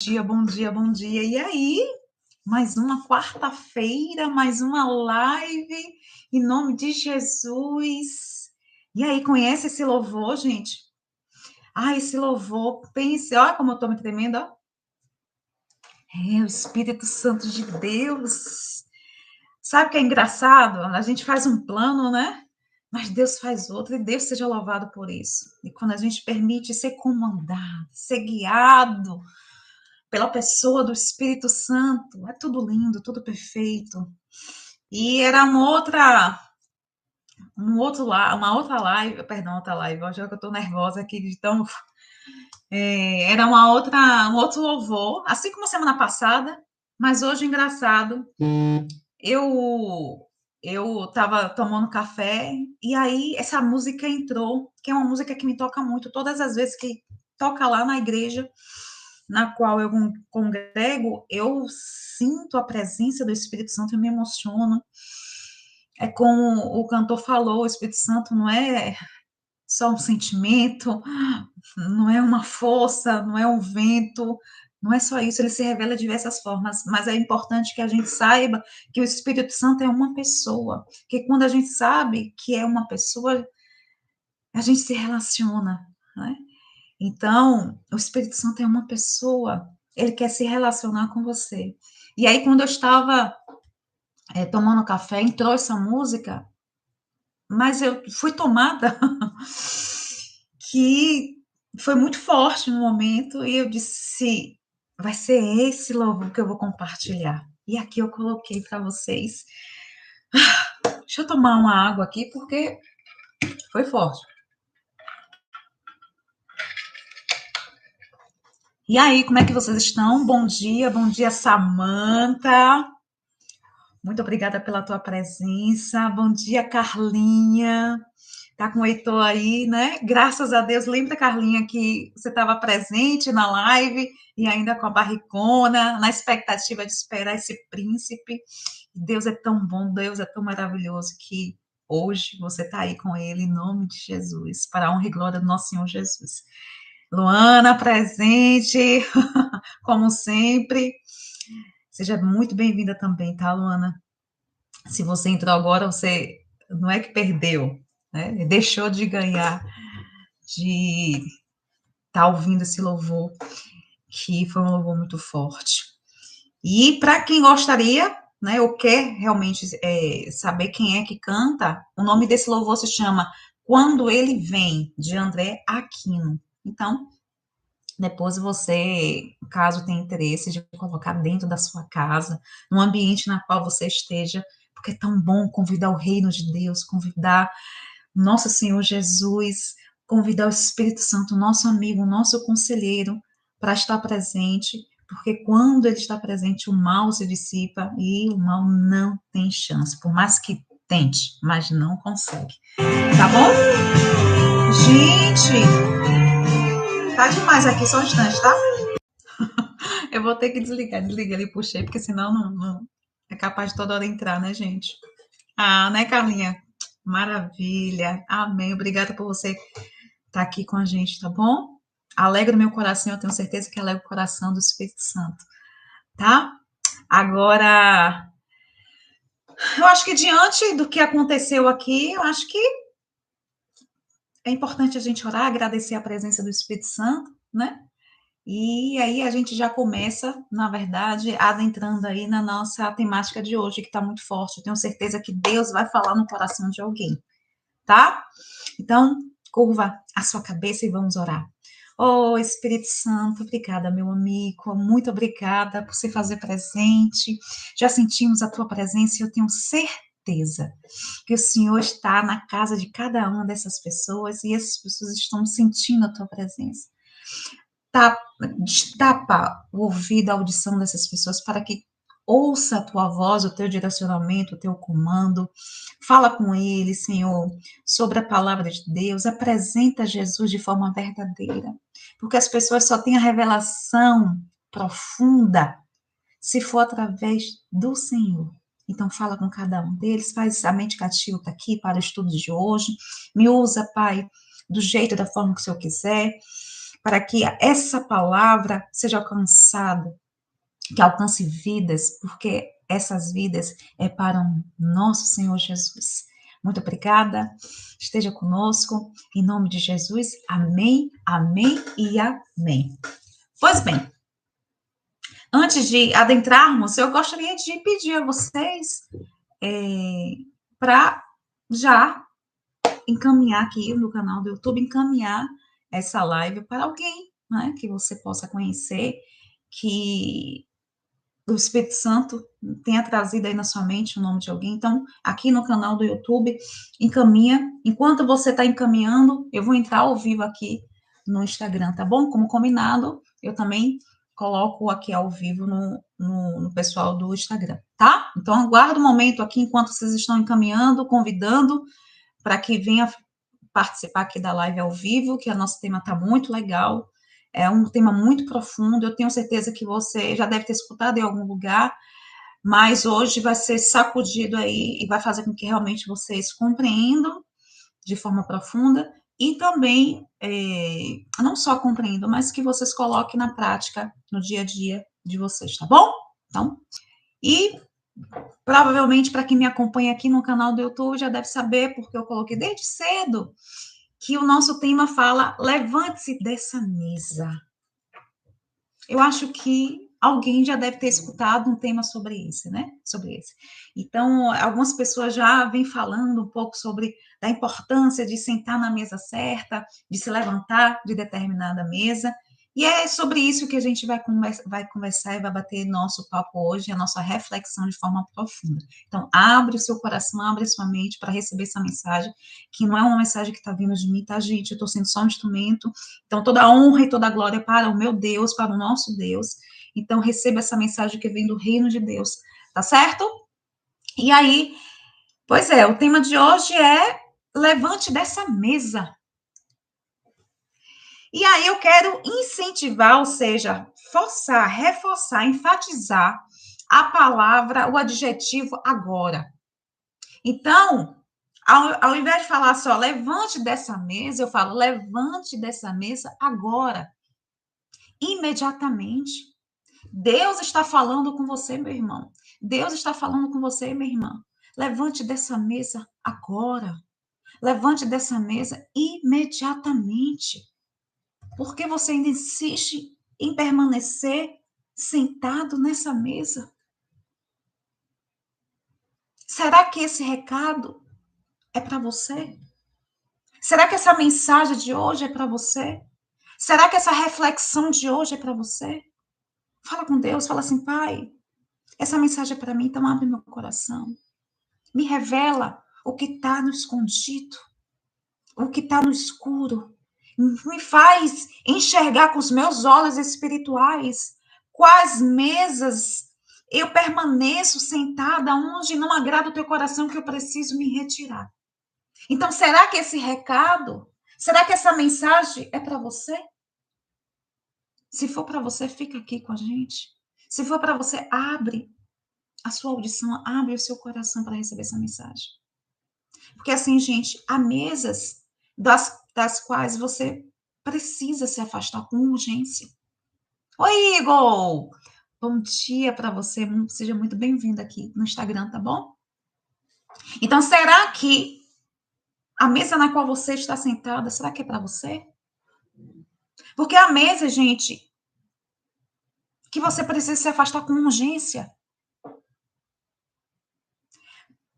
Dia, bom dia, bom dia. E aí? Mais uma quarta-feira, mais uma live, em nome de Jesus. E aí, conhece esse louvor, gente? Ah, esse louvor, pense, olha como eu tô me tremendo, ó. É o Espírito Santo de Deus. Sabe o que é engraçado? A gente faz um plano, né? Mas Deus faz outro, e Deus seja louvado por isso. E quando a gente permite ser comandado, ser guiado, pela pessoa do Espírito Santo. É tudo lindo, tudo perfeito. E era uma outra live, perdão, outra live, hoje eu estou nervosa aqui de tão. Era um outro louvor, assim como a semana passada, mas hoje, engraçado, eu eu estava tomando café e aí essa música entrou, que é uma música que me toca muito, todas as vezes que toca lá na igreja, na qual eu congrego, eu sinto a presença do Espírito Santo e me emociono. É como o cantor falou, o Espírito Santo não é só um sentimento, não é uma força, não é um vento, não é só isso, ele se revela de diversas formas, mas é importante que a gente saiba que o Espírito Santo é uma pessoa, que quando a gente sabe que é uma pessoa, a gente se relaciona, né? Então, o Espírito Santo é uma pessoa, ele quer se relacionar com você. E aí, quando eu estava tomando café, entrou essa música, mas eu fui tomada que foi muito forte no momento, e eu disse, vai ser esse louvor que eu vou compartilhar. E aqui eu coloquei para vocês. Deixa eu tomar uma água aqui, porque foi forte. E aí, como é que vocês estão? Bom dia, Samanta. Muito obrigada pela tua presença. Bom dia, Carlinha. Tá com o Heitor aí, né? Graças a Deus. Lembra, Carlinha, que você estava presente na live e ainda com a barricona, na expectativa de esperar esse príncipe. Deus é tão bom, Deus é tão maravilhoso que hoje você está aí com ele, em nome de Jesus, para a honra e glória do nosso Senhor Jesus. Luana, presente, como sempre. Seja muito bem-vinda também, tá, Luana? Se você entrou agora, você não é que perdeu, né? Deixou de ganhar, de estar ouvindo esse louvor, que foi um louvor muito forte. E para quem gostaria, né, ou quer realmente saber quem é que canta, o nome desse louvor se chama Quando Ele Vem, de André Aquino. Então, depois você, caso tenha interesse de colocar dentro da sua casa, no ambiente na qual você esteja, porque é tão bom convidar o reino de Deus, convidar nosso Senhor Jesus, convidar o Espírito Santo, nosso amigo, nosso conselheiro, para estar presente, porque quando ele está presente, o mal se dissipa e o mal não tem chance, por mais que tente, mas não consegue. Tá bom? Gente, tá demais aqui, só um instante, tá? Eu vou ter que desligar, desliguei ali, puxei, porque senão não é capaz de toda hora entrar, né, gente? Ah, né, Carlinha? Maravilha. Amém. Obrigada por você estar aqui com a gente, tá bom? Alegra o meu coração, eu tenho certeza que alegra o coração do Espírito Santo, tá? Agora, eu acho que diante do que aconteceu aqui, eu acho que é importante a gente orar, agradecer a presença do Espírito Santo, né? E aí a gente já começa, na verdade, adentrando aí na nossa temática de hoje, que está muito forte. Eu tenho certeza que Deus vai falar no coração de alguém, tá? Então, curva a sua cabeça e vamos orar. Oh, Espírito Santo, obrigada, meu amigo, muito obrigada por se fazer presente. Já sentimos a tua presença e eu tenho certeza que o Senhor está na casa de cada uma dessas pessoas e essas pessoas estão sentindo a tua presença. Destapa o ouvido, a audição dessas pessoas para que ouça a tua voz, o teu direcionamento, o teu comando. Fala com eles, Senhor, sobre a palavra de Deus. Apresenta Jesus de forma verdadeira. Porque as pessoas só têm a revelação profunda se for através do Senhor. Então, fala com cada um deles, faz a mente cativa aqui para o estudo de hoje. Me usa, Pai, do jeito, da forma que o Senhor quiser, para que essa palavra seja alcançada, que alcance vidas, porque essas vidas é para o nosso Senhor Jesus. Muito obrigada, esteja conosco, em nome de Jesus, amém, amém e amém. Pois bem, antes de adentrarmos, eu gostaria de pedir a vocês para já encaminhar aqui no canal do YouTube, encaminhar essa live para alguém, né, que você possa conhecer, que o Espírito Santo tenha trazido aí na sua mente o nome de alguém. Então, aqui no canal do YouTube, encaminha. Enquanto você está encaminhando, eu vou entrar ao vivo aqui no Instagram, tá bom? Como combinado, eu também coloco aqui ao vivo no pessoal do Instagram, tá? Então, aguardo um momento aqui enquanto vocês estão encaminhando, convidando para que venha participar aqui da live ao vivo, que o nosso tema está muito legal, é um tema muito profundo, eu tenho certeza que você já deve ter escutado em algum lugar, mas hoje vai ser sacudido aí e vai fazer com que realmente vocês compreendam de forma profunda e também, não só compreendam, mas que vocês coloquem na prática no dia a dia de vocês, tá bom? Então, e provavelmente para quem me acompanha aqui no canal do YouTube já deve saber, porque eu coloquei desde cedo, que o nosso tema fala levante-se dessa mesa. Eu acho que alguém já deve ter escutado um tema sobre isso, né? Sobre esse. Então, algumas pessoas já vêm falando um pouco sobre a importância de sentar na mesa certa, de se levantar de determinada mesa. E é sobre isso que a gente vai conversar e vai bater nosso papo hoje, a nossa reflexão de forma profunda. Então, abre o seu coração, abre a sua mente para receber essa mensagem, que não é uma mensagem que está vindo de mim, tá, gente? Eu estou sendo só um instrumento. Então, toda a honra e toda a glória para o meu Deus, para o nosso Deus. Então, receba essa mensagem que vem do reino de Deus, tá certo? E aí, pois é, o tema de hoje é levante dessa mesa. E aí eu quero incentivar, ou seja, forçar, reforçar, enfatizar a palavra, o adjetivo agora. Então, ao invés de falar só levante dessa mesa, eu falo levante dessa mesa agora, imediatamente. Deus está falando com você, meu irmão. Deus está falando com você, minha irmã. Levante dessa mesa agora. Levante dessa mesa imediatamente. Por que você ainda insiste em permanecer sentado nessa mesa? Será que esse recado é para você? Será que essa mensagem de hoje é para você? Será que essa reflexão de hoje é para você? Fala com Deus, fala assim, Pai, essa mensagem é para mim, então abre meu coração. Me revela o que está no escondido, o que está no escuro. Me faz enxergar com os meus olhos espirituais quais mesas eu permaneço sentada onde não agrada o teu coração que eu preciso me retirar. Então, será que esse recado, será que essa mensagem é para você? Se for para você, fica aqui com a gente. Se for para você, abre a sua audição, abre o seu coração para receber essa mensagem. Porque assim, gente, há mesas das quais você precisa se afastar com urgência. Oi, Igor! Bom dia para você, seja muito bem-vindo aqui no Instagram, tá bom? Então, será que a mesa na qual você está sentada, será que é para você? Porque a mesa, gente, que você precisa se afastar com urgência.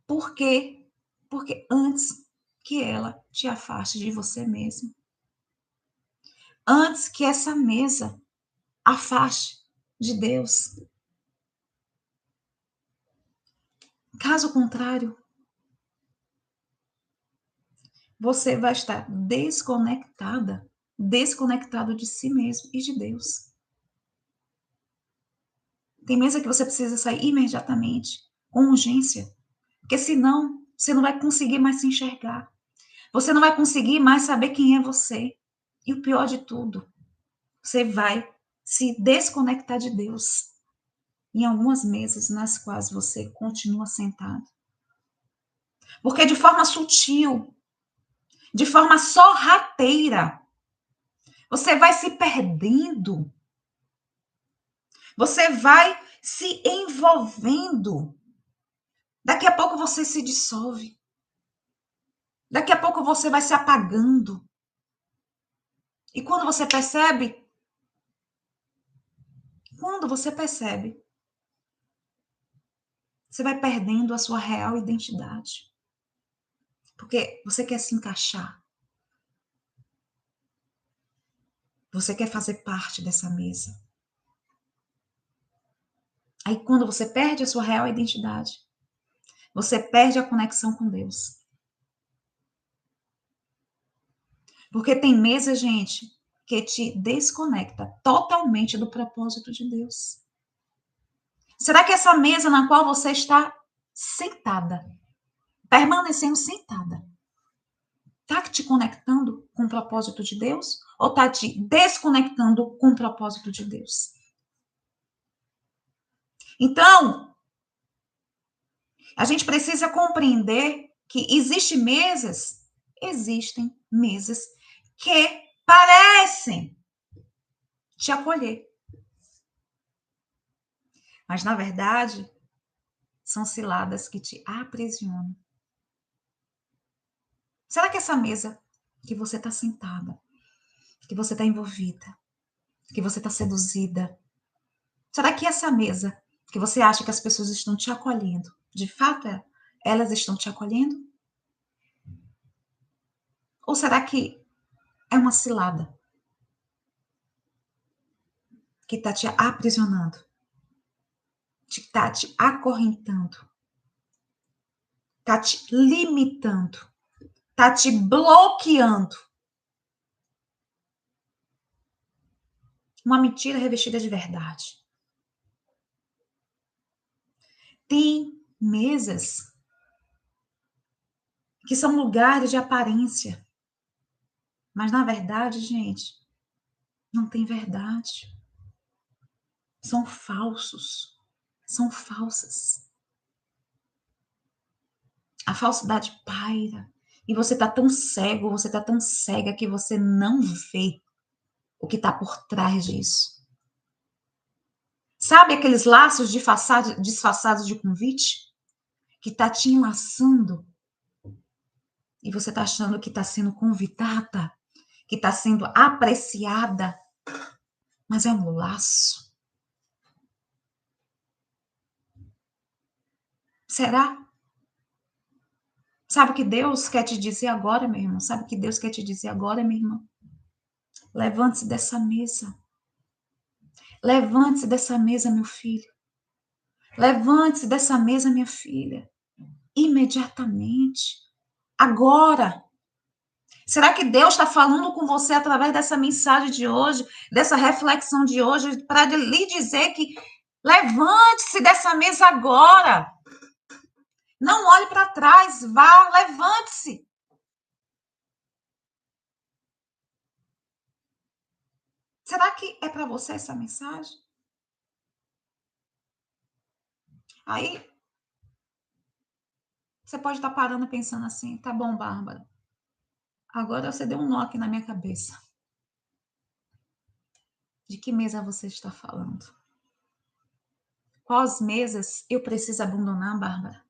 Por quê? Porque antes que ela te afaste de você mesmo, antes que essa mesa afaste de Deus. Caso contrário, você vai estar desconectado de si mesmo e de Deus. Tem mesa que você precisa sair imediatamente, com urgência, porque senão você não vai conseguir mais se enxergar. Você não vai conseguir mais saber quem é você. E o pior de tudo, você vai se desconectar de Deus em algumas mesas nas quais você continua sentado. Porque de forma sutil, de forma sorrateira, Você vai se perdendo. Você vai se envolvendo. Daqui a pouco você se dissolve. Daqui a pouco você vai se apagando. E quando você percebe, você vai perdendo a sua real identidade. Porque você quer se encaixar. Você quer fazer parte dessa mesa. Aí quando você perde a sua real identidade, você perde a conexão com Deus. Porque tem mesa, gente, que te desconecta totalmente do propósito de Deus. Será que essa mesa na qual você está sentada, permanecendo sentada, está te conectando com o propósito de Deus? Ou está te desconectando com o propósito de Deus? Então, a gente precisa compreender que existem mesas que parecem te acolher. Mas, na verdade, são ciladas que te aprisionam. Será que essa mesa que você está sentada, que você está envolvida, que você está seduzida, será que essa mesa que você acha que as pessoas estão te acolhendo, de fato elas estão te acolhendo? Ou será que é uma cilada que está te aprisionando, que está te acorrentando, está te limitando, está te bloqueando? Uma mentira revestida de verdade. Tem mesas que são lugares de aparência. Mas, na verdade, gente, não tem verdade. São falsos. São falsas. A falsidade paira. E você tá tão cego, você tá tão cega que você não vê o que tá por trás disso. Sabe aqueles laços disfarçados de convite? Que tá te enlaçando. E você tá achando que tá sendo convidada, que tá sendo apreciada. Mas é um laço. Será? Sabe o que Deus quer te dizer agora, meu irmão? Sabe o que Deus quer te dizer agora, minha irmã? Levante-se dessa mesa. Levante-se dessa mesa, meu filho. Levante-se dessa mesa, minha filha. Imediatamente. Agora. Será que Deus está falando com você através dessa mensagem de hoje, dessa reflexão de hoje, para lhe dizer que levante-se dessa mesa agora. Não olhe para trás, vá, levante-se. Será que é para você essa mensagem? Aí você pode estar parando pensando assim, tá bom, Bárbara. Agora você deu um nó aqui na minha cabeça. De que mesa você está falando? Quais mesas eu preciso abandonar, Bárbara?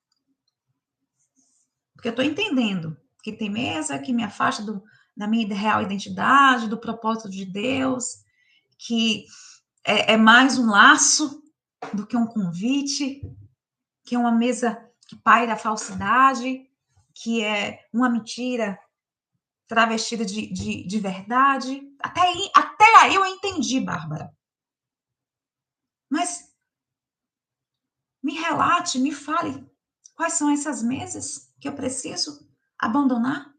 Porque eu estou entendendo que tem mesa que me afasta da minha real identidade, do propósito de Deus, que é mais um laço do que um convite, que é uma mesa que paira a falsidade, que é uma mentira travestida de verdade. Até aí eu entendi, Bárbara. Mas me relate, me fale quais são essas mesas que eu preciso abandonar.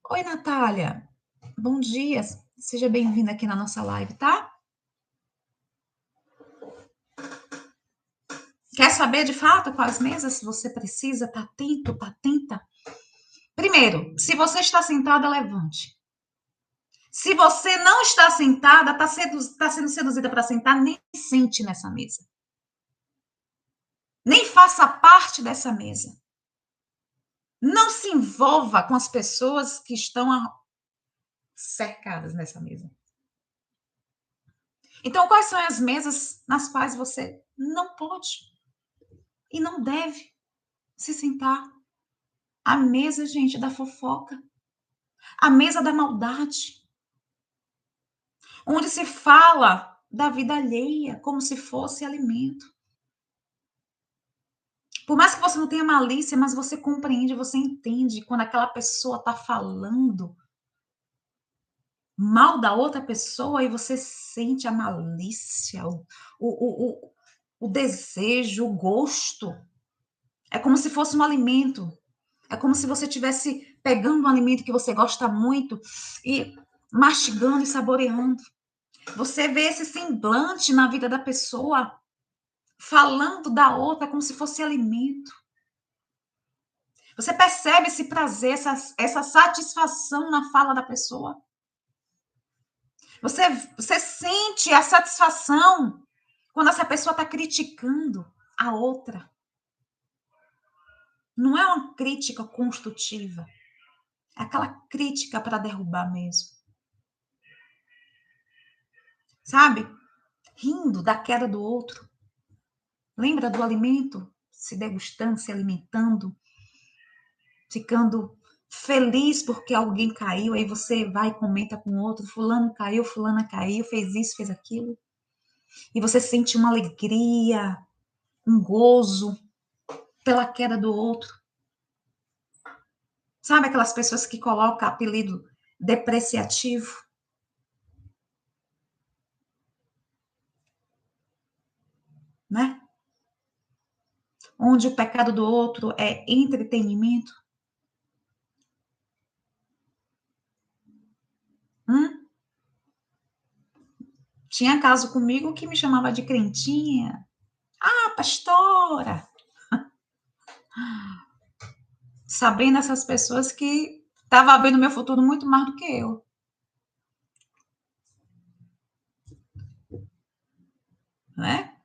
Oi, Natália. Bom dia. Seja bem-vinda aqui na nossa live, tá? Quer saber de fato quais mesas você precisa? Tá atento, tá atenta? Primeiro, se você está sentada, levante. Se você não está sentada, está sendo seduzida para sentar, nem sente nessa mesa. Nem faça parte dessa mesa. Não se envolva com as pessoas que estão cercadas nessa mesa. Então, quais são as mesas nas quais você não pode e não deve se sentar? A mesa, gente, da fofoca. A mesa da maldade. Onde se fala da vida alheia como se fosse alimento. Por mais que você não tenha malícia, mas você compreende, você entende quando aquela pessoa está falando mal da outra pessoa e você sente a malícia, o desejo, o gosto. É como se fosse um alimento. É como se você estivesse pegando um alimento que você gosta muito e mastigando e saboreando. Você vê esse semblante na vida da pessoa, falando da outra como se fosse alimento. Você percebe esse prazer, essa satisfação na fala da pessoa. Você sente a satisfação quando essa pessoa está criticando a outra. Não é uma crítica construtiva. É aquela crítica para derrubar mesmo. Sabe? Rindo da queda do outro. Lembra do alimento? Se degustando, se alimentando, ficando feliz porque alguém caiu, aí você vai e comenta com o outro, fulano caiu, fulana caiu, fez isso, fez aquilo. E você sente uma alegria, um gozo pela queda do outro. Sabe aquelas pessoas que colocam apelido depreciativo? Né? Onde o pecado do outro é entretenimento. Tinha caso comigo que me chamava de crentinha. Ah, pastora! Sabendo essas pessoas que estavam vendo meu futuro muito mais do que eu. Né?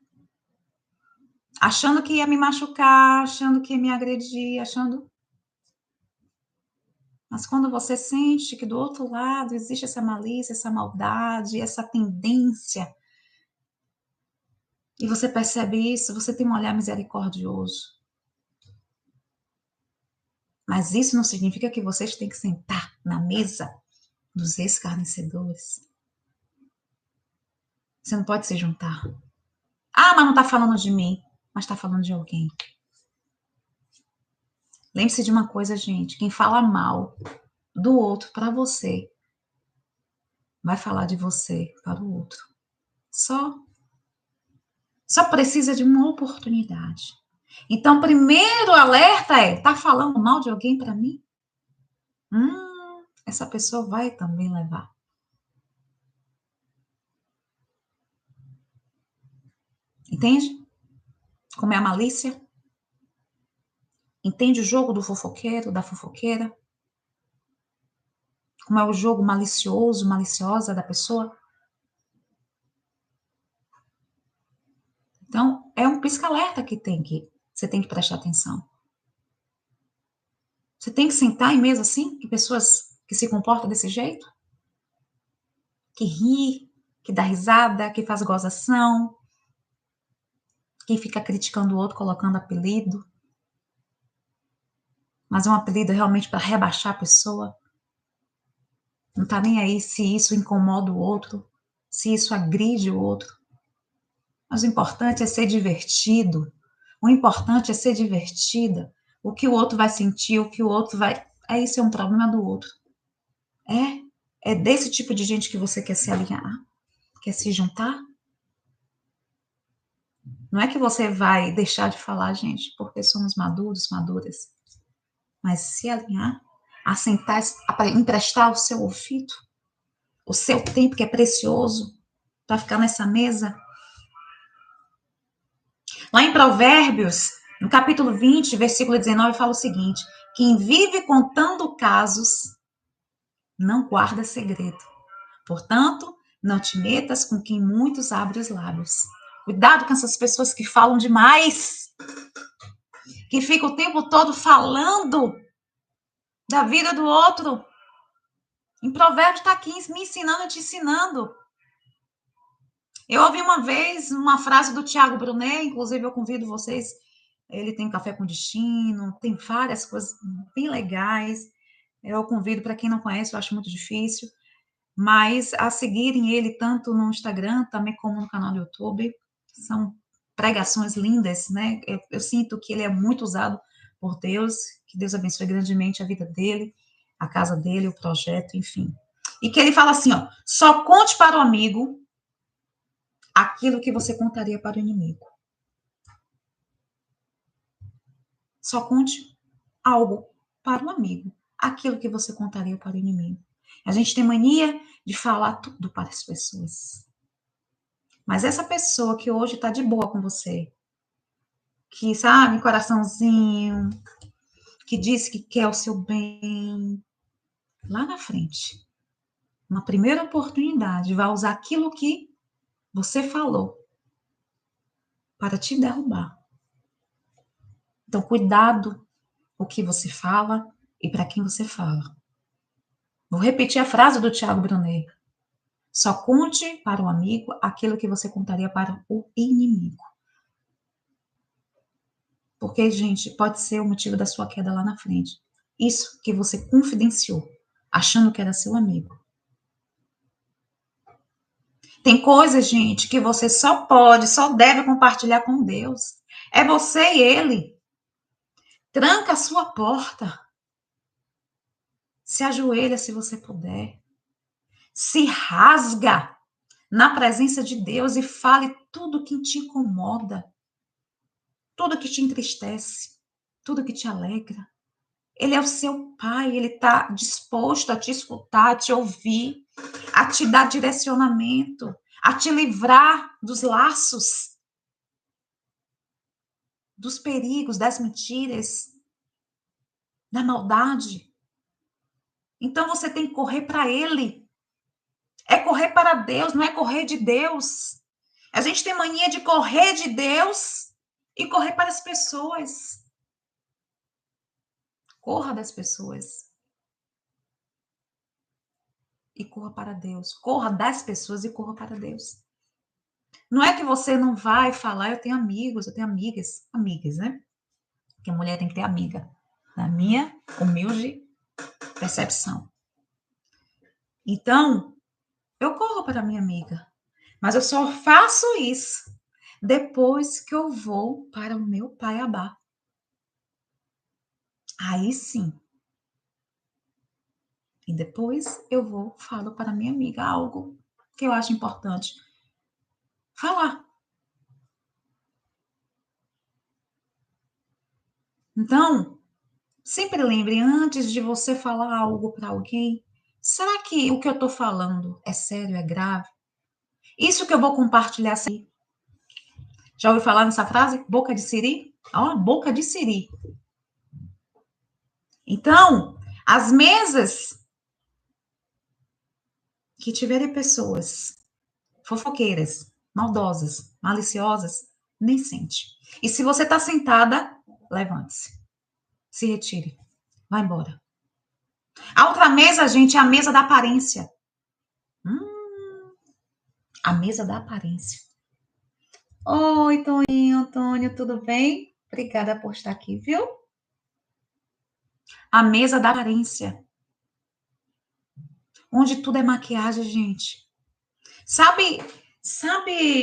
Achando que ia me machucar, achando que ia me agredir, achando... Mas quando você sente que do outro lado existe essa malícia, essa maldade, essa tendência, e você percebe isso, você tem um olhar misericordioso. Mas isso não significa que vocês têm que sentar na mesa dos escarnecedores. Você não pode se juntar. Ah, mas não está falando de mim, mas está falando de alguém. Lembre-se de uma coisa, gente. Quem fala mal do outro para você, vai falar de você para o outro. Só precisa de uma oportunidade. Então, primeiro alerta é, tá falando mal de alguém para mim? Essa pessoa vai também levar. Entende? Como é a malícia? Entende o jogo do fofoqueiro, da fofoqueira? Como é o jogo malicioso, maliciosa da pessoa? Então, é um pisca-alerta que você tem que prestar atenção. Você tem que sentar em mesa assim, que pessoas que se comportam desse jeito? Que ri, que dá risada, que faz gozação, que fica criticando o outro, colocando apelido. Mas é um apelido realmente para rebaixar a pessoa. Não tá nem aí se isso incomoda o outro, se isso agride o outro. Mas o importante é ser divertido. O importante é ser divertida. O que o outro vai sentir, o que o outro vai... Isso é um problema do outro. É desse tipo de gente que você quer se alinhar? Quer se juntar? Não é que você vai deixar de falar, gente, porque somos maduros, maduras. Mas se alinhar, assentar, emprestar o seu ouvido, o seu tempo que é precioso, para ficar nessa mesa. Lá em Provérbios, no capítulo 20, versículo 19, fala o seguinte: quem vive contando casos não guarda segredo. Portanto, não te metas com quem muitos abrem os lábios. Cuidado com essas pessoas que falam demais, que ficam o tempo todo falando da vida do outro. Em Provérbios está aqui me ensinando e te ensinando. Eu ouvi uma vez uma frase do Tiago Brunet, inclusive eu convido vocês, ele tem Café com Destino, tem várias coisas bem legais. Eu convido para quem não conhece, eu acho muito difícil, mas a seguirem ele tanto no Instagram, também como no canal do YouTube. São pregações lindas, né? Eu sinto que ele é muito usado por Deus, que Deus abençoe grandemente a vida dele, a casa dele, o projeto, enfim. E que ele fala assim, ó, só conte para o amigo aquilo que você contaria para o inimigo. Só conte algo para o amigo, aquilo que você contaria para o inimigo. A gente tem mania de falar tudo para as pessoas. Mas essa pessoa que hoje está de boa com você, que sabe, coraçãozinho, que diz que quer o seu bem, lá na frente, na primeira oportunidade, vai usar aquilo que você falou para te derrubar. Então, cuidado o que você fala e para quem você fala. Vou repetir a frase do Tiago Brunet. Só conte para o amigo aquilo que você contaria para o inimigo. Porque, gente, pode ser o motivo da sua queda lá na frente. Isso que você confidenciou, achando que era seu amigo. Tem coisas, gente, que você só pode, só deve compartilhar com Deus. É você e ele. Tranca a sua porta. Se ajoelha se você puder. Se rasga na presença de Deus e fale tudo que te incomoda, tudo que te entristece, tudo que te alegra. Ele é o seu pai, ele está disposto a te escutar, a te ouvir, a te dar direcionamento, a te livrar dos laços, dos perigos, das mentiras, da maldade. Então você tem que correr para ele. É correr para Deus, não é correr de Deus. A gente tem mania de correr de Deus e correr para as pessoas. Corra das pessoas. E corra para Deus. Corra das pessoas e corra para Deus. Não é que você não vai falar, eu tenho amigos, eu tenho amigas, né? Porque a mulher tem que ter amiga. Na minha humilde percepção. Então, eu corro para minha amiga. Mas eu só faço isso depois que eu vou para o meu pai Abá. Aí sim. E depois eu vou, falo para minha amiga algo que eu acho importante falar. Então, sempre lembre, antes de você falar algo para alguém, será que o que eu estou falando é sério, é grave? Isso que eu vou compartilhar aqui. Já ouviu falar nessa frase? Boca de siri? Ó, boca de siri. Então, as mesas que tiverem pessoas fofoqueiras, maldosas, maliciosas, nem sente. E se você está sentada, levante-se. Se retire. Vá embora. A outra mesa, gente, é a mesa da aparência. A mesa da aparência. Oi, Toninho, Antônio, tudo bem? Obrigada por estar aqui, viu? A mesa da aparência. Onde tudo é maquiagem, gente. Sabe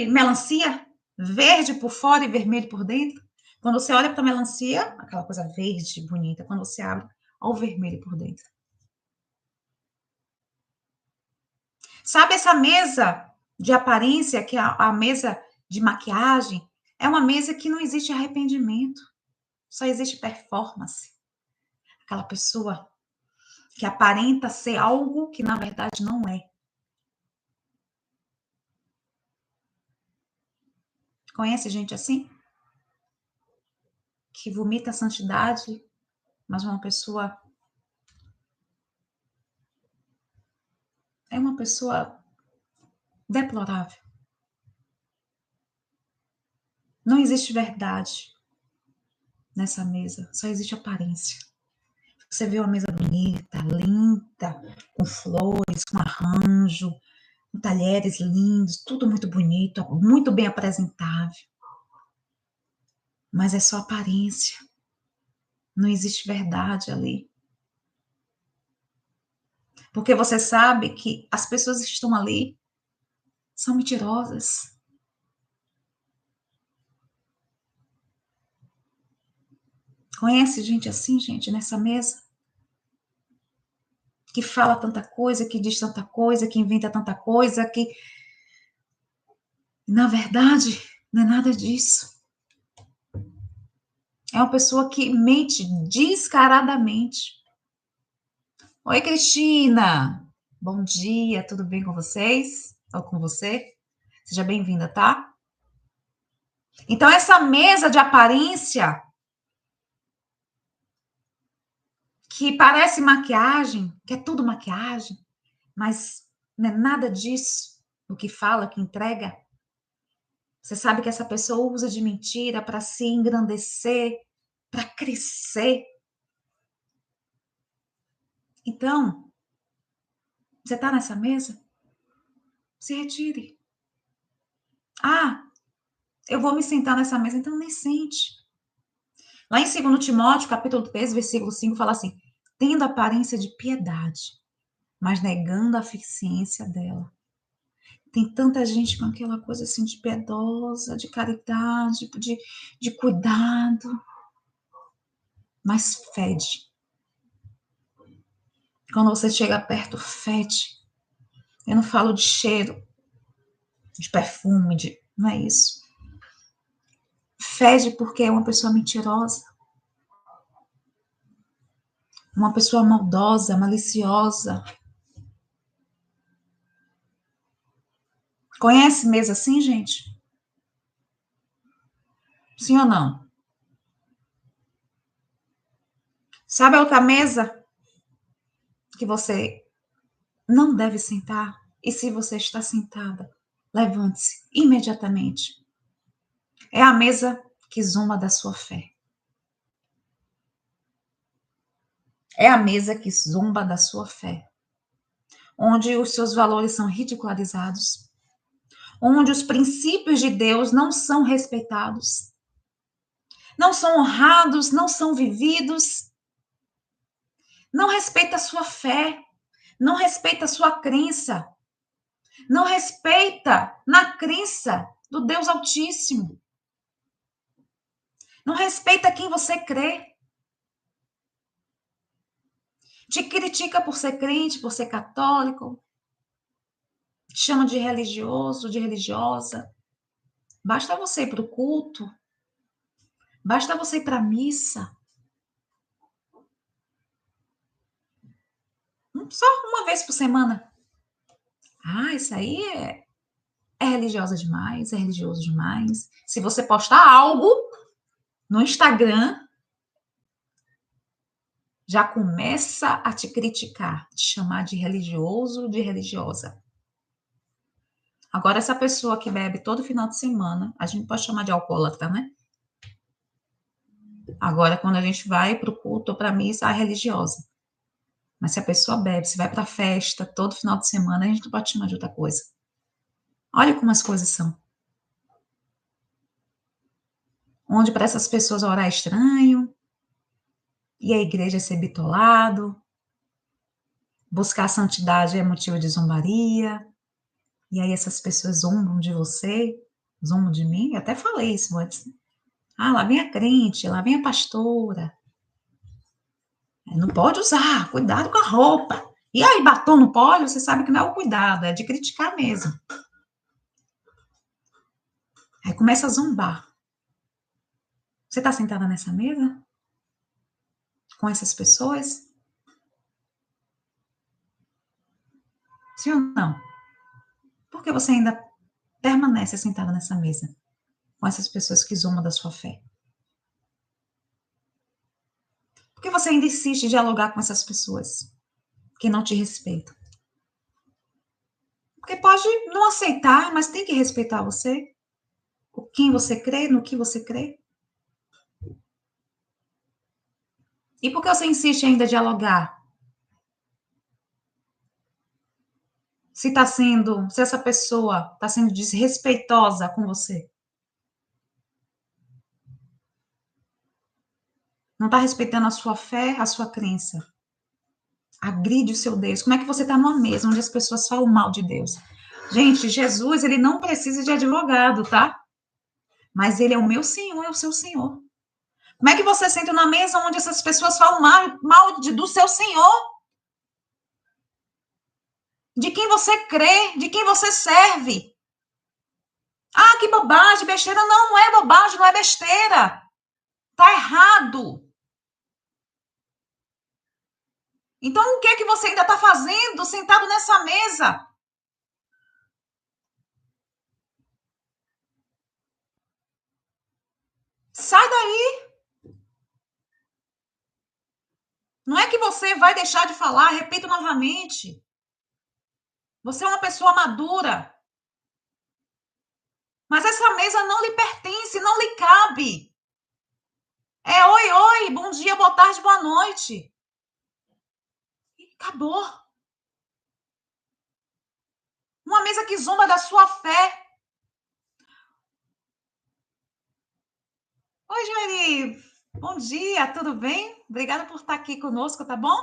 melancia? Verde por fora e vermelho por dentro? Quando você olha para a melancia, aquela coisa verde, bonita. Quando você abre, olha o vermelho por dentro. Sabe essa mesa de aparência, que é a mesa de maquiagem? É uma mesa que não existe arrependimento. Só existe performance. Aquela pessoa que aparenta ser algo que na verdade não é. Conhece gente assim? Que vomita a santidade, mas é uma pessoa deplorável. Não existe verdade nessa mesa, só existe aparência. Você vê uma mesa bonita, linda, com flores, com arranjo, com talheres lindos, tudo muito bonito, muito bem apresentável. Mas é só aparência. Não existe verdade ali. Porque você sabe que as pessoas que estão ali são mentirosas. Conhece gente assim, gente, nessa mesa? Que fala tanta coisa, que diz tanta coisa, que inventa tanta coisa, que, na verdade, não é nada disso. É uma pessoa que mente descaradamente. Oi, Cristina. Bom dia, tudo bem com vocês? Ou com você? Seja bem-vinda, tá? Então, essa mesa de aparência que parece maquiagem, que é tudo maquiagem, mas não é nada disso o que fala, que entrega. Você sabe que essa pessoa usa de mentira para se engrandecer, para crescer. Então, você está nessa mesa? Se retire. Ah, eu vou me sentar nessa mesa, então nem sente. Lá em 2 Timóteo, capítulo 3, versículo 5, fala assim: tendo aparência de piedade, mas negando a eficiência dela. Tem tanta gente com aquela coisa assim de piedosa, de caridade, de cuidado, mas fede. Quando você chega perto, fede. Eu não falo de cheiro, de perfume, não é isso. Fede porque é uma pessoa mentirosa, uma pessoa maldosa, maliciosa. Conhece mesa assim, gente? Sim ou não? Sabe a outra mesa que você não deve sentar? E se você está sentada, levante-se imediatamente. É a mesa que zomba da sua fé. É a mesa que zomba da sua fé. Onde os seus valores são ridicularizados. Onde os princípios de Deus não são respeitados. Não são honrados, não são vividos. Não respeita a sua fé. Não respeita a sua crença. Não respeita na crença do Deus Altíssimo. Não respeita quem você crê. Te critica por ser crente, por ser católico. Te chama de religioso, de religiosa. Basta você ir para o culto. Basta você ir para a missa. Só uma vez por semana. Ah, isso aí é religiosa demais, é religioso demais. Se você postar algo no Instagram, já começa a te criticar, te chamar de religioso, de religiosa. Agora, essa pessoa que bebe todo final de semana, a gente pode chamar de alcoólatra, né? Agora, quando a gente vai para o culto ou para a missa, é religiosa. Mas se a pessoa bebe, se vai para a festa todo final de semana, a gente não pode chamar de outra coisa. Olha como as coisas são. Onde para essas pessoas orar é estranho, e a igreja é ser bitolado, buscar a santidade é motivo de zombaria, e aí essas pessoas zombam de você, zombam de mim, eu até falei isso antes. Ah, lá vem a crente, lá vem a pastora. Não pode usar, cuidado com a roupa. E aí, batom no pole, você sabe que não é o cuidado, é de criticar mesmo. Aí começa a zombar. Você está sentada nessa mesa? Com essas pessoas? Sim ou não? Por que você ainda permanece sentada nessa mesa? Com essas pessoas que zombam da sua fé? Por que você ainda insiste em dialogar com essas pessoas que não te respeitam? Porque pode não aceitar, mas tem que respeitar você. Quem você crê, no que você crê. E por que você insiste ainda em dialogar? Se essa pessoa está sendo desrespeitosa com você, não está respeitando a sua fé, a sua crença, agride o seu Deus. Como é que você está numa mesa onde as pessoas falam mal de Deus? Gente, Jesus, ele não precisa de advogado, tá? Mas ele é o meu Senhor, é o seu Senhor. Como é que você senta na mesa onde essas pessoas falam do seu Senhor? De quem você crê, de quem você serve? Ah, que bobagem, besteira. Não, não é bobagem, não é besteira. Tá errado. Então, o que é que você ainda está fazendo sentado nessa mesa? Sai daí. Não é que você vai deixar de falar, repito novamente. Você é uma pessoa madura. Mas essa mesa não lhe pertence, não lhe cabe. É oi, oi, bom dia, boa tarde, boa noite. Acabou. Uma mesa que zomba da sua fé. Oi, Joeli. Bom dia, tudo bem? Obrigada por estar aqui conosco, tá bom?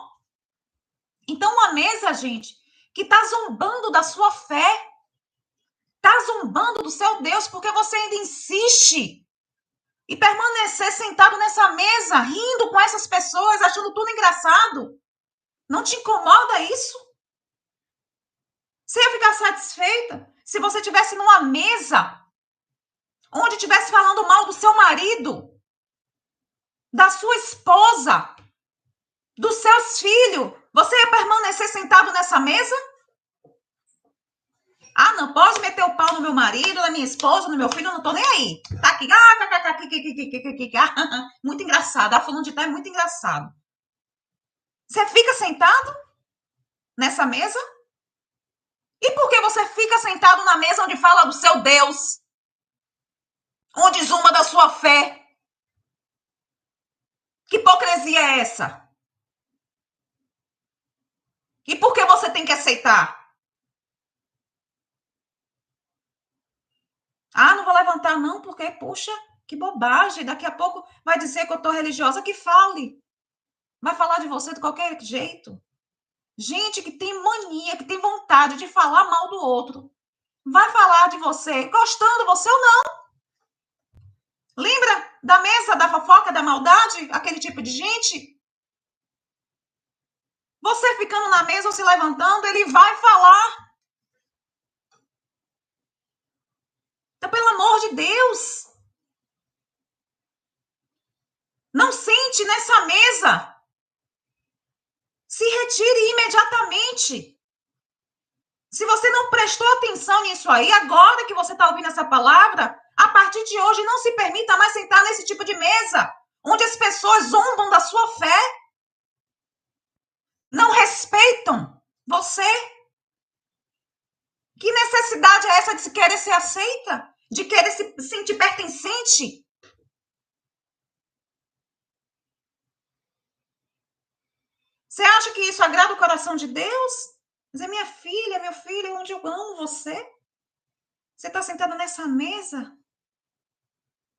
Então, uma mesa, gente, que está zombando da sua fé, está zombando do seu Deus, porque você ainda insiste e permanecer sentado nessa mesa, rindo com essas pessoas, achando tudo engraçado. Não te incomoda isso? Você ia ficar satisfeita se você estivesse numa mesa onde estivesse falando mal do seu marido, da sua esposa, dos seus filhos? Você ia permanecer sentado nessa mesa? Ah, não pode meter o pau no meu marido, na minha esposa, no meu filho, eu não tô nem aí. Tá aqui, muito engraçado. A fulano de tal é muito engraçado. Você fica sentado nessa mesa? E por que você fica sentado na mesa onde fala do seu Deus? Onde zuma da sua fé? Que hipocrisia é essa? E por que você tem que aceitar? Ah, não vou levantar não, porque, puxa, que bobagem. Daqui a pouco vai dizer que eu tô religiosa. Que fale. Vai falar de você de qualquer jeito. Gente que tem mania, que tem vontade de falar mal do outro. Vai falar de você, gostando você ou não. Lembra da mesa da fofoca, da maldade? Aquele tipo de gente? Você ficando na mesa ou se levantando, ele vai falar. Então, pelo amor de Deus, não sente nessa mesa. Se retire imediatamente. Se você não prestou atenção nisso aí, agora que você está ouvindo essa palavra, a partir de hoje não se permita mais sentar nesse tipo de mesa, onde as pessoas zombam da sua fé, não respeitam você. Que necessidade é essa de se querer ser aceita? De querer se sentir pertencente? Você acha que isso agrada o coração de Deus? Dizer, minha filha, meu filho, onde eu amo você? Você está sentada nessa mesa?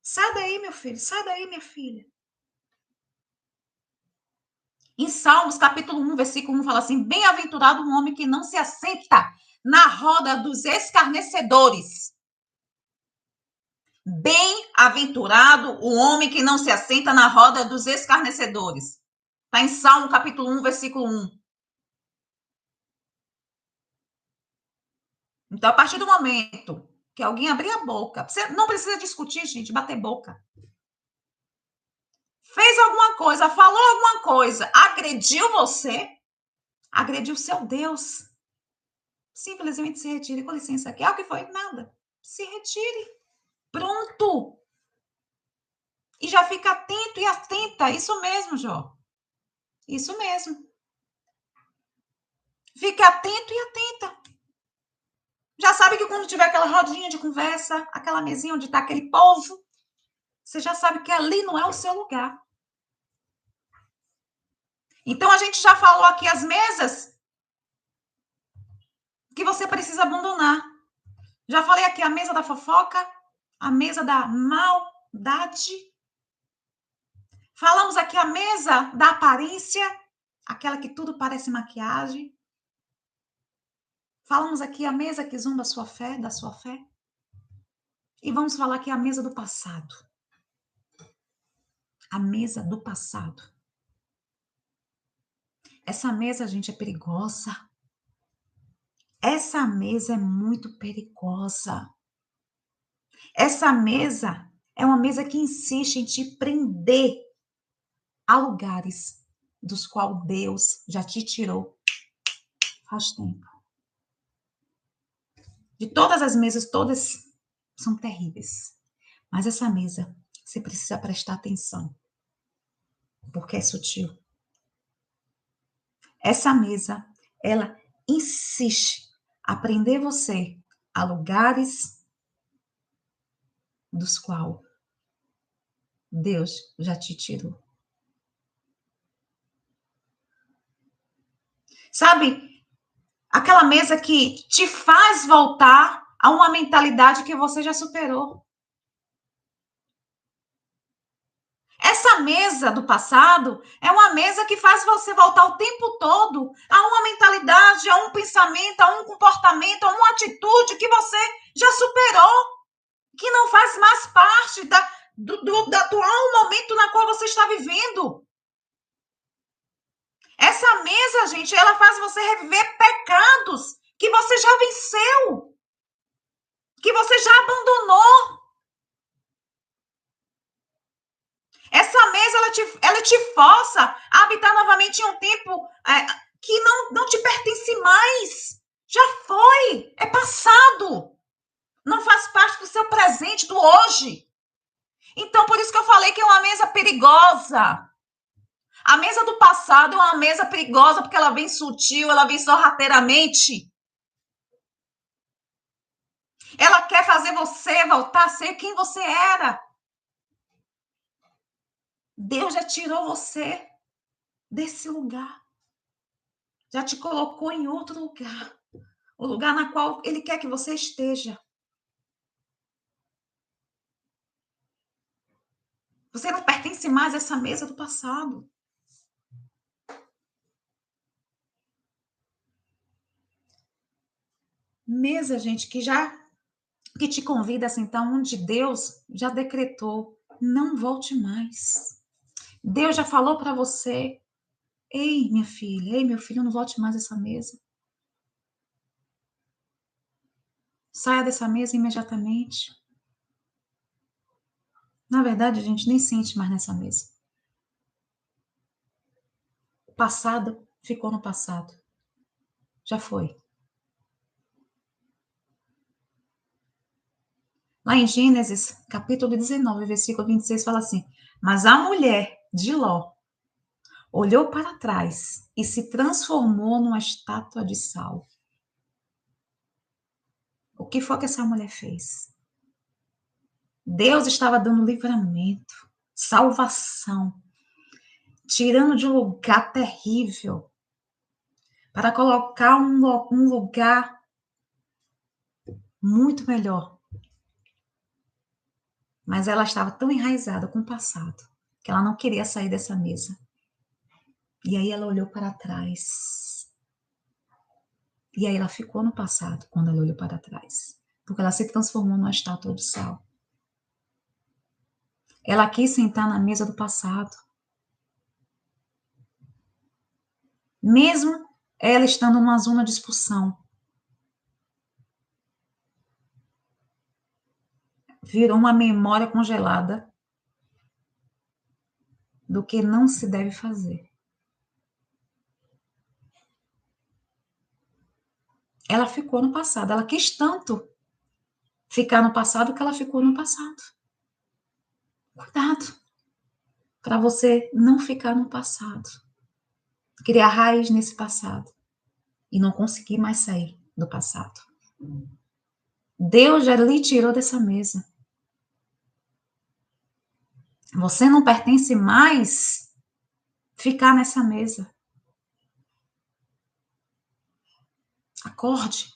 Sai daí, meu filho, sai daí, minha filha. Em Salmos, capítulo 1, versículo 1, fala assim: bem-aventurado o homem que não se assenta na roda dos escarnecedores. Bem-aventurado o homem que não se assenta na roda dos escarnecedores. Está em Salmo, capítulo 1, versículo 1. Então, a partir do momento que alguém abrir a boca, você não precisa discutir, gente, bater boca. Fez alguma coisa, falou alguma coisa, agrediu você, agrediu seu Deus. Simplesmente se retire. Com licença, aqui. Ah, o que foi? Nada. Se retire. Pronto. E já fica atento e atenta. Isso mesmo, Jó. Isso mesmo. Fique atento e atenta. Já sabe que quando tiver aquela rodinha de conversa, aquela mesinha onde está aquele povo, você já sabe que ali não é o seu lugar. Então, a gente já falou aqui as mesas que você precisa abandonar. Já falei aqui a mesa da fofoca, a mesa da maldade. Falamos aqui a mesa da aparência, aquela que tudo parece maquiagem. Falamos aqui a mesa que zomba da sua fé. E vamos falar aqui a mesa do passado. A mesa do passado. Essa mesa, gente, é perigosa. Essa mesa é muito perigosa. Essa mesa é uma mesa que insiste em te prender a lugares dos quais Deus já te tirou faz tempo. De todas as mesas, todas são terríveis. Mas essa mesa, você precisa prestar atenção, porque é sutil. Essa mesa, ela insiste a prender você a lugares dos quais Deus já te tirou. Sabe, aquela mesa que te faz voltar a uma mentalidade que você já superou. Essa mesa do passado é uma mesa que faz você voltar o tempo todo a uma mentalidade, a um pensamento, a um comportamento, a uma atitude que você já superou, que não faz mais parte do atual momento na qual você está vivendo. Essa mesa, gente, ela faz você reviver pecados que você já venceu, que você já abandonou. Essa mesa, ela te força a habitar novamente em um tempo que não te pertence mais. Já foi, é passado. Não faz parte do seu presente, do hoje. Então, por isso que eu falei que é uma mesa perigosa. A mesa do passado é uma mesa perigosa porque ela vem sutil, ela vem sorrateiramente. Ela quer fazer você voltar a ser quem você era. Deus já tirou você desse lugar. Já te colocou em outro lugar. O lugar na qual Ele quer que você esteja. Você não pertence mais a essa mesa do passado. Mesa, gente, que te convida assim, então, onde Deus já decretou, não volte mais. Deus já falou para você, ei, minha filha, ei, meu filho, não volte mais a essa mesa. Saia dessa mesa imediatamente. Na verdade, a gente nem sente mais nessa mesa. O passado ficou no passado. Já foi. Lá em Gênesis, capítulo 19, versículo 26, fala assim: mas a mulher de Ló olhou para trás e se transformou numa estátua de sal. O que foi que essa mulher fez? Deus estava dando livramento, salvação, tirando de um lugar terrível, para colocar um lugar muito melhor. Mas ela estava tão enraizada com o passado, que ela não queria sair dessa mesa. E aí ela olhou para trás. E aí ela ficou no passado, quando ela olhou para trás. Porque ela se transformou numa estátua de sal. Ela quis sentar na mesa do passado. Mesmo ela estando numa zona de expulsão. Virou uma memória congelada do que não se deve fazer. Ela ficou no passado. Ela quis tanto ficar no passado que ela ficou no passado. Cuidado para você não ficar no passado. Criar raiz nesse passado e não conseguir mais sair do passado. Deus já lhe tirou dessa mesa. Você não pertence mais ficar nessa mesa. Acorde.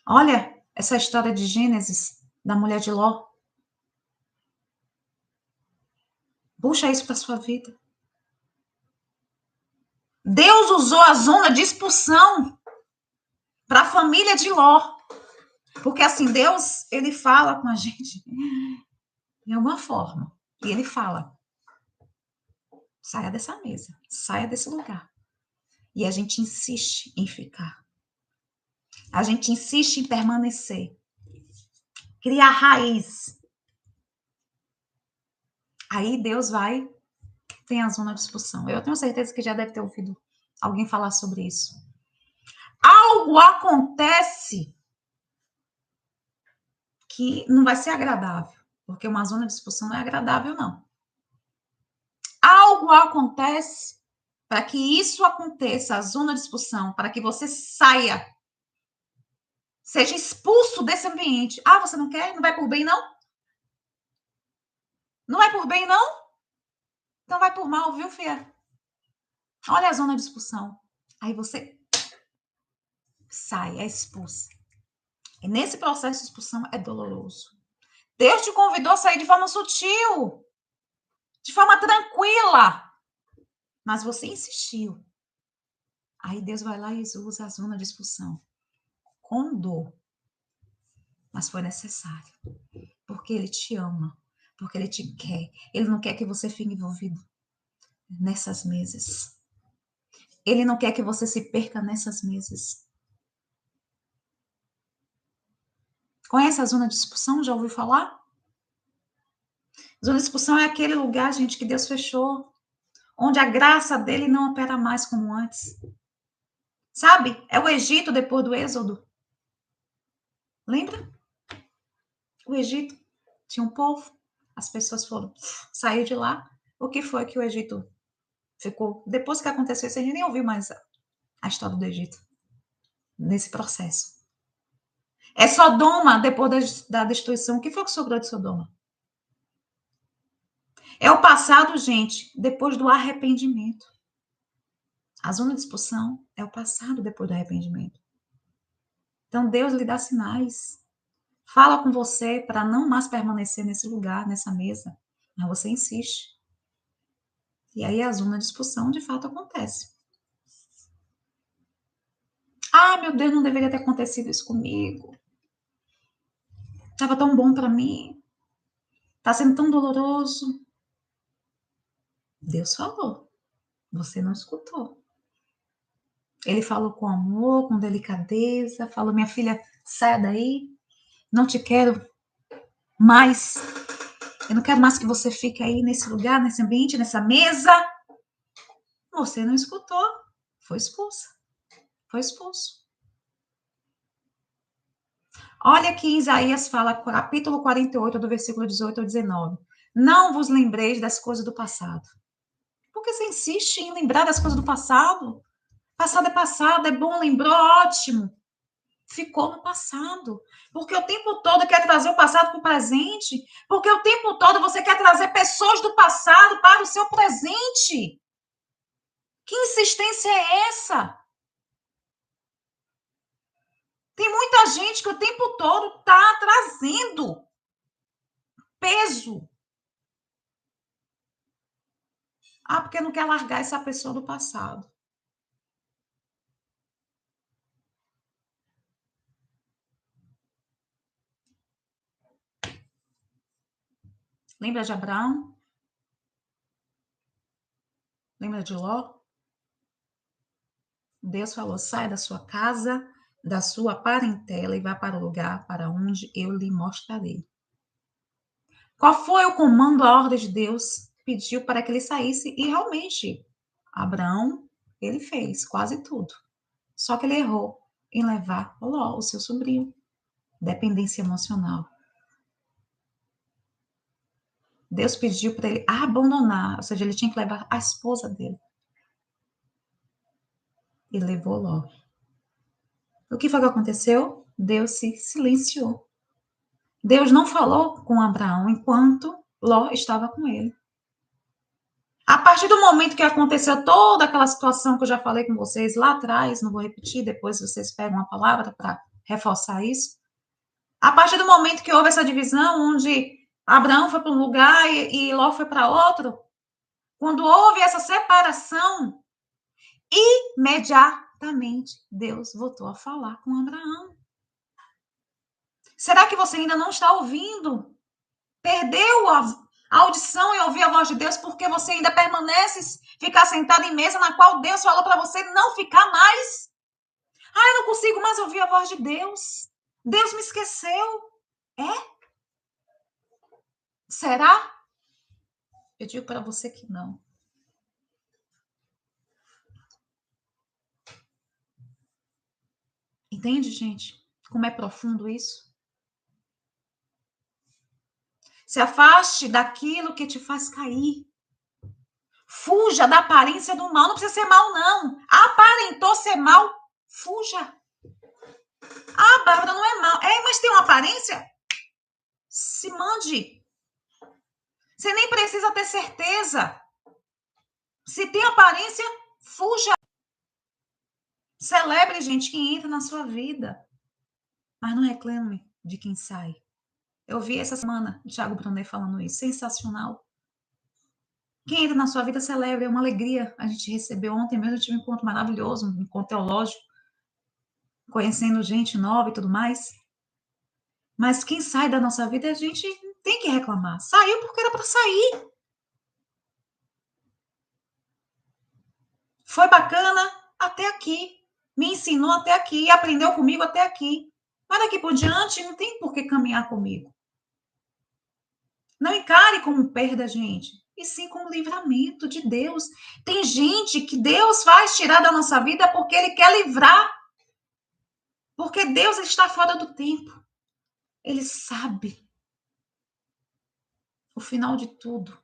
Olha essa história de Gênesis, da mulher de Ló. Puxa isso para sua vida. Deus usou a zona de expulsão para a família de Ló. Porque assim, Deus, ele fala com a gente de alguma forma. E ele fala: saia dessa mesa, saia desse lugar. E a gente insiste em ficar. A gente insiste em permanecer. Criar raiz. Aí Deus vai, tem a zona de expulsão. Eu tenho certeza que já deve ter ouvido alguém falar sobre isso. Algo acontece que não vai ser agradável, porque uma zona de expulsão não é agradável, não. Algo acontece para que isso aconteça, a zona de expulsão, para que você saia, seja expulso desse ambiente. Ah, você não quer? Não vai por bem, não? Não vai por bem, não? Então vai por mal, viu, filha? Olha a zona de expulsão. Aí você sai, é expulso. E nesse processo de expulsão é doloroso. Deus te convidou a sair de forma sutil, de forma tranquila, mas você insistiu. Aí Deus vai lá e usa a zona de expulsão com dor, mas foi necessário, porque Ele te ama, porque Ele te quer. Ele não quer que você fique envolvido nessas mesas. Ele não quer que você se perca nessas mesas. Conhece a zona de expulsão? Já ouviu falar? Zona de expulsão é aquele lugar, gente, que Deus fechou, onde a graça dele não opera mais como antes. Sabe? É o Egito depois do Êxodo. Lembra? O Egito tinha um povo, as pessoas foram, saiu de lá. O que foi que o Egito ficou? Depois que aconteceu isso, a gente nem ouviu mais a história do Egito nesse processo. É Sodoma, depois da destruição. O que foi que sobrou de Sodoma? É o passado, gente, depois do arrependimento. A zona de expulsão é o passado depois do arrependimento. Então, Deus lhe dá sinais. Fala com você para não mais permanecer nesse lugar, nessa mesa. Mas você insiste. E aí a zona de expulsão, de fato, acontece. Ah, meu Deus, não deveria ter acontecido isso comigo. Estava tão bom para mim. Está sendo tão doloroso. Deus falou. Você não escutou. Ele falou com amor, com delicadeza. Falou, minha filha, saia daí. Não te quero mais. Eu não quero mais que você fique aí nesse lugar, nesse ambiente, nessa mesa. Você não escutou. Foi expulsa. Foi expulso. Olha que Isaías fala, capítulo 48, do versículo 18 ao 19. Não vos lembreis das coisas do passado. Por que você insiste em lembrar das coisas do passado? Passado é passado, é bom, lembrou, ótimo. Ficou no passado. Porque o tempo todo quer trazer o passado para o presente. Porque o tempo todo você quer trazer pessoas do passado para o seu presente. Que insistência é essa? Tem muita gente que o tempo todo está trazendo peso. Ah, porque não quer largar essa pessoa do passado. Lembra de Abraão? Lembra de Ló? Deus falou: sai da sua casa, da sua parentela e vá para o lugar para onde eu lhe mostrarei. Qual foi o comando, a ordem de Deus? Pediu para que ele saísse e realmente Abraão, ele fez quase tudo. Só que ele errou em levar Ló, o seu sobrinho. Dependência emocional. Deus pediu para ele abandonar, ou seja, ele tinha que levar a esposa dele. E levou Ló. O que foi que aconteceu? Deus se silenciou. Deus não falou com Abraão enquanto Ló estava com ele. A partir do momento que aconteceu toda aquela situação que eu já falei com vocês lá atrás, não vou repetir, depois vocês pegam a palavra para reforçar isso. A partir do momento que houve essa divisão, onde Abraão foi para um lugar e Ló foi para outro, quando houve essa separação, imediatamente Deus voltou a falar com Abraão. Será que você ainda não está ouvindo? Perdeu a audição e ouvir a voz de Deus porque você ainda permanece ficar sentado em mesa na qual Deus falou para você não ficar mais? Ah, eu não consigo mais ouvir a voz de Deus. Deus me esqueceu. É? Será? Eu digo para você que não. Entende, gente? Como é profundo isso? Se afaste daquilo que te faz cair. Fuja da aparência do mal. Não precisa ser mal, não. Aparentou ser mal, fuja. Ah, Bárbara, não é mal. É, mas tem uma aparência? Se mande. Você nem precisa ter certeza. Se tem aparência, fuja. Celebre, gente, quem entra na sua vida. Mas não reclame de quem sai. Eu vi essa semana o Thiago Brunet falando isso. Sensacional. Quem entra na sua vida, celebre. É uma alegria. A gente recebeu ontem mesmo, eu tive um encontro maravilhoso, um encontro teológico, conhecendo gente nova e tudo mais. Mas quem sai da nossa vida, a gente tem que reclamar. Saiu porque era para sair. Foi bacana até aqui. Me ensinou até aqui, aprendeu comigo até aqui. Mas daqui por diante, não tem por que caminhar comigo. Não encare como perda, gente, e sim como livramento de Deus. Tem gente que Deus faz tirar da nossa vida porque Ele quer livrar. Porque Deus está fora do tempo. Ele sabe o final de tudo.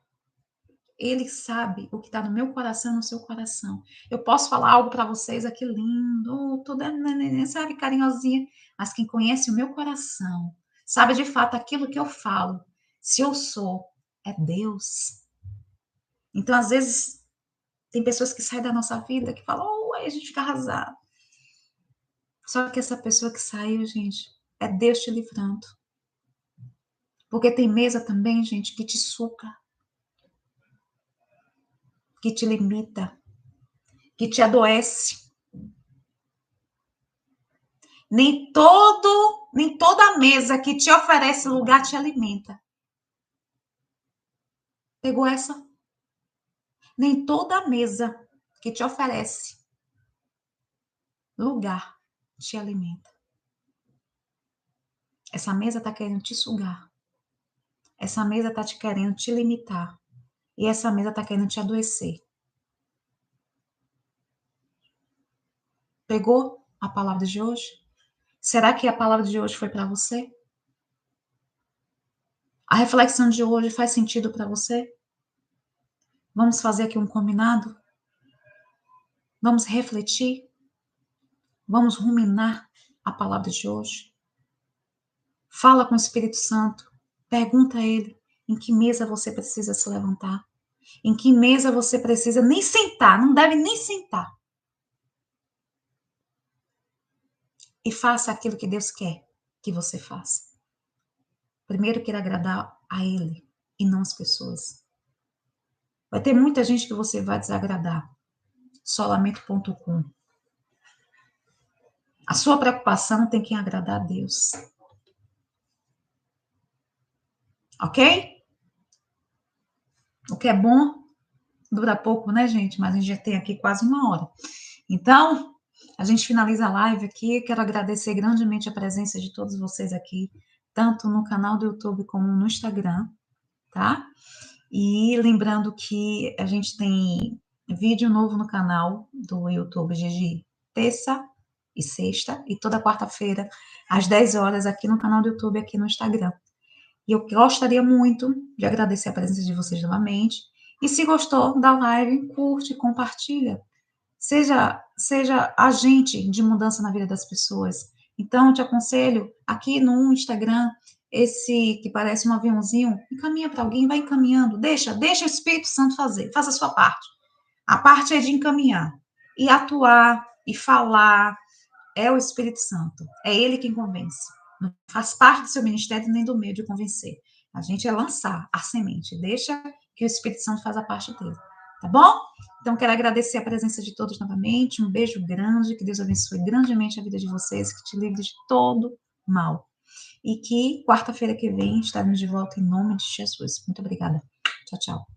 Ele sabe o que está no meu coração e no seu coração. Eu posso falar algo para vocês aqui lindo, toda, sabe, carinhosinha, mas quem conhece o meu coração, sabe de fato aquilo que eu falo, se eu sou, é Deus. Então, às vezes, tem pessoas que saem da nossa vida que falam, oh, aí a gente fica arrasado. Só que essa pessoa que saiu, gente, é Deus te livrando. Porque tem mesa também, gente, que te suca, que te limita, que te adoece. Nem toda mesa que te oferece lugar te alimenta. Pegou essa? Nem toda mesa que te oferece lugar te alimenta. Essa mesa está querendo te sugar. Essa mesa está te querendo te limitar. E essa mesa está querendo te adoecer. Pegou a palavra de hoje? Será que a palavra de hoje foi para você? A reflexão de hoje faz sentido para você? Vamos fazer aqui um combinado? Vamos refletir? Vamos ruminar a palavra de hoje? Fala com o Espírito Santo. Pergunta a ele em que mesa você precisa se levantar. Em que mesa você precisa nem sentar, não deve nem sentar. E faça aquilo que Deus quer que você faça. Primeiro, queira agradar a Ele e não as pessoas. Vai ter muita gente que você vai desagradar. Solamento.com. A sua preocupação tem que agradar a Deus. Ok? O que é bom dura pouco, né, gente? Mas a gente já tem aqui quase 1 hora. Então, a gente finaliza a live aqui. Quero agradecer grandemente a presença de todos vocês aqui, tanto no canal do YouTube como no Instagram, tá? E lembrando que a gente tem vídeo novo no canal do YouTube de terça e sexta, e toda quarta-feira, às 10 horas, aqui no canal do YouTube, aqui no Instagram. E eu gostaria muito de agradecer a presença de vocês novamente. E se gostou da live, curte, compartilha. Seja agente de mudança na vida das pessoas. Então, eu te aconselho, aqui no Instagram, esse que parece um aviãozinho, encaminha para alguém, vai encaminhando, deixa o Espírito Santo fazer, faça a sua parte. A parte é de encaminhar e atuar e falar, é o Espírito Santo, é ele quem convence. Não faz parte do seu ministério nem do meu de convencer. A gente é lançar a semente, deixa que o Espírito Santo faz a parte dele, tá bom? Então, quero agradecer a presença de todos novamente, um beijo grande, que Deus abençoe grandemente a vida de vocês, que te livre de todo mal. E que quarta-feira que vem estaremos de volta em nome de Jesus. Muito obrigada. Tchau, tchau.